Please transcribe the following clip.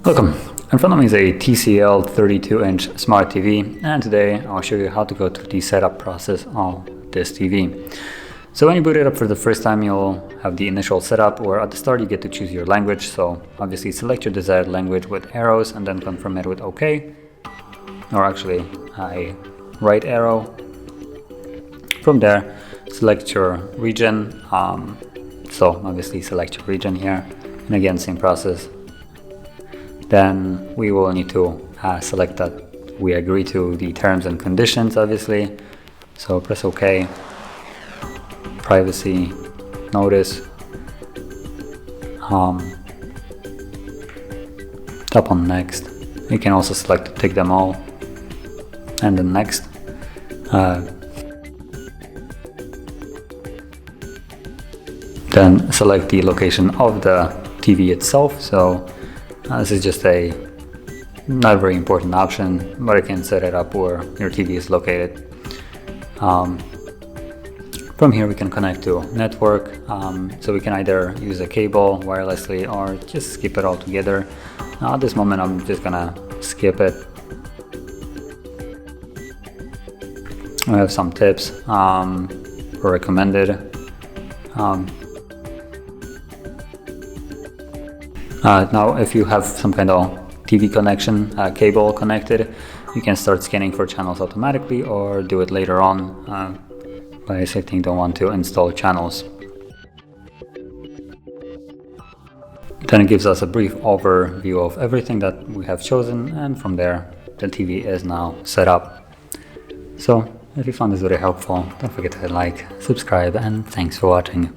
Welcome. In front of me is a TCL 32-inch Smart TV, and today I'll show you how to go through the setup process of this TV. So when you boot it up for the first time, you'll have the initial setup, where at the start you get to choose your language. So obviously select your desired language with arrows and then confirm it with OK, or actually a right arrow. From there, select your region. So obviously select your region here, and again same process. Then we will need to select that we agree to the terms and conditions, obviously. So press OK, privacy, notice, tap on next. You can also select to tick them all, and then next. Then select the location of the TV itself. So this is just a not very important option, but you can set it up where your TV is located. From here we can connect to network, so we can either use a cable wirelessly or just skip it all together. Now at this moment I'm just gonna skip it. I have some tips for recommended. Now if you have some kind of TV connection, cable connected, you can start scanning for channels automatically, or do it later on by selecting the want to install channels. Then it gives us a brief overview of everything that we have chosen, and from there the TV is now set up. So if you found this video helpful, don't forget to hit like, subscribe, and thanks for watching.